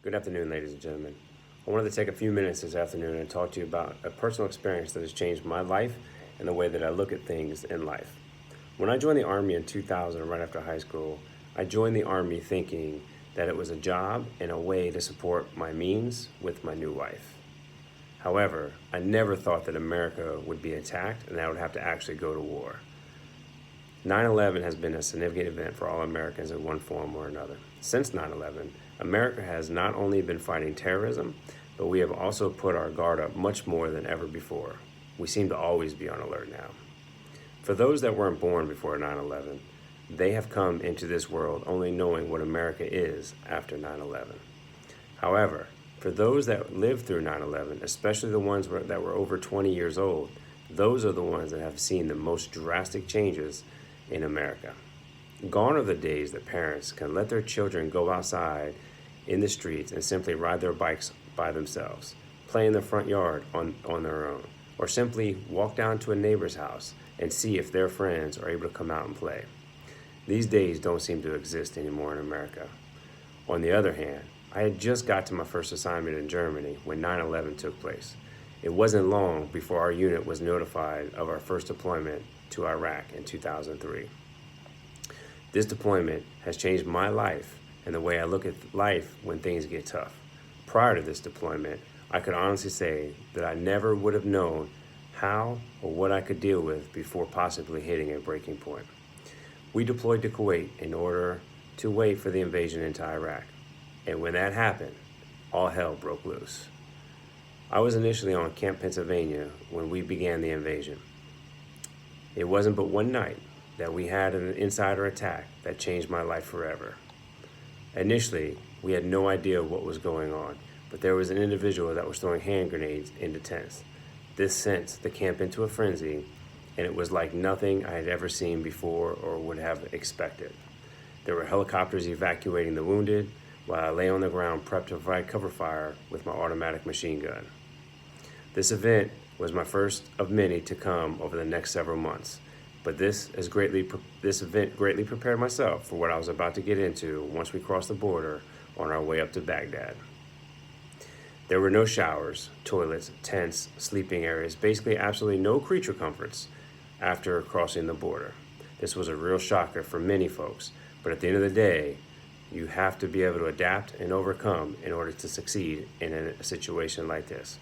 Good afternoon, ladies and gentlemen. I wanted to take a few minutes this afternoon and talk to you about a personal experience that has changed my life and the way that I look at things in life. When I joined the Army in 2000, right after high school, I joined the Army thinking that it was a job and a way to support my means with my new life. However, I never thought that America would be attacked and I would have to actually go to war. 9/11 has been a significant event for all Americans in one form or another. Since 9/11, America has not only been fighting terrorism, but we have also put our guard up much more than ever before. We seem to always be on alert now. For those that weren't born before 9/11, they have come into this world only knowing what America is after 9/11. However, for those that lived through 9/11, especially the ones that were over 20 years old, those are the ones that have seen the most drastic changes in America. Gone are the days that parents can let their children go outside in the streets and simply ride their bikes by themselves, play in the front yard on their own, or simply walk down to a neighbor's house and see if their friends are able to come out and play. These days don't seem to exist anymore in America. On the other hand, I had just got to my first assignment in Germany when 9/11 took place. It wasn't long before our unit was notified of our first deployment to Iraq in 2003. This deployment has changed my life and the way I look at life when things get tough. Prior to this deployment, I could honestly say that I never would have known how or what I could deal with before possibly hitting a breaking point. We deployed to Kuwait in order to wait for the invasion into Iraq. And when that happened, all hell broke loose. I was initially on Camp Pennsylvania when we began the invasion. It wasn't but one night that we had an insider attack that changed my life forever. Initially, we had no idea what was going on, but there was an individual that was throwing hand grenades into tents. This sent the camp into a frenzy, and it was like nothing I had ever seen before or would have expected. There were helicopters evacuating the wounded, while I lay on the ground prepped to provide cover fire with my automatic machine gun. This event was my first of many to come over the next several months, but this event greatly prepared myself for what I was about to get into once we crossed the border on our way up to Baghdad. There were no showers, toilets, tents, sleeping areas, basically absolutely no creature comforts after crossing the border. This was a real shocker for many folks, but at the end of the day, you have to be able to adapt and overcome in order to succeed in a situation like this.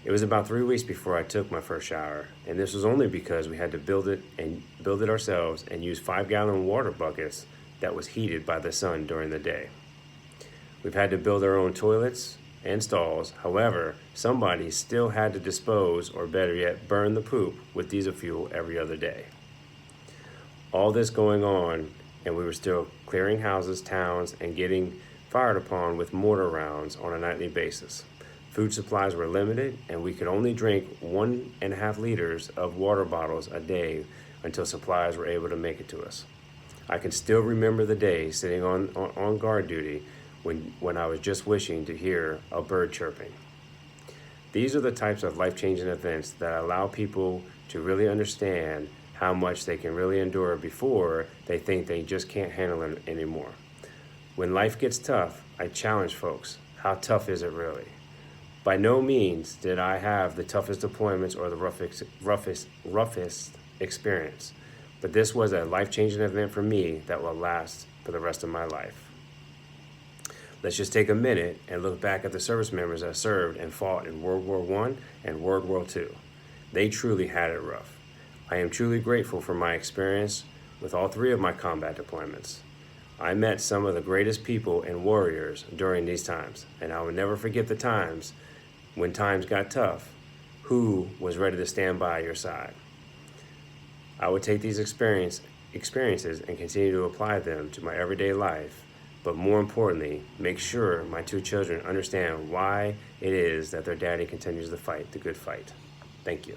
It was about 3 weeks before I took my first shower, and this was only because we had to build it ourselves and use 5-gallon water buckets that was heated by the sun during the day. We've had to build our own toilets and stalls. However, somebody still had to dispose, or better yet, burn the poop with diesel fuel every other day. All this going on, and we were still clearing houses, towns, and getting fired upon with mortar rounds on a nightly basis. Food supplies were limited, and we could only drink 1.5 liters of water bottles a day until supplies were able to make it to us. I can still remember the day sitting on guard duty when I was just wishing to hear a bird chirping. These are the types of life-changing events that allow people to really understand how much they can really endure before they think they just can't handle it anymore. When life gets tough, I challenge folks, how tough is it really? By no means did I have the toughest deployments or the roughest experience, but this was a life-changing event for me that will last for the rest of my life. Let's just take a minute and look back at the service members that served and fought in World War I and World War II. They truly had it rough. I am truly grateful for my experience with all 3 of my combat deployments. I met some of the greatest people and warriors during these times, and I will never forget the times when times got tough, who was ready to stand by your side. I would take these experiences and continue to apply them to my everyday life, but more importantly, make sure my 2 children understand why it is that their daddy continues to fight the good fight. Thank you.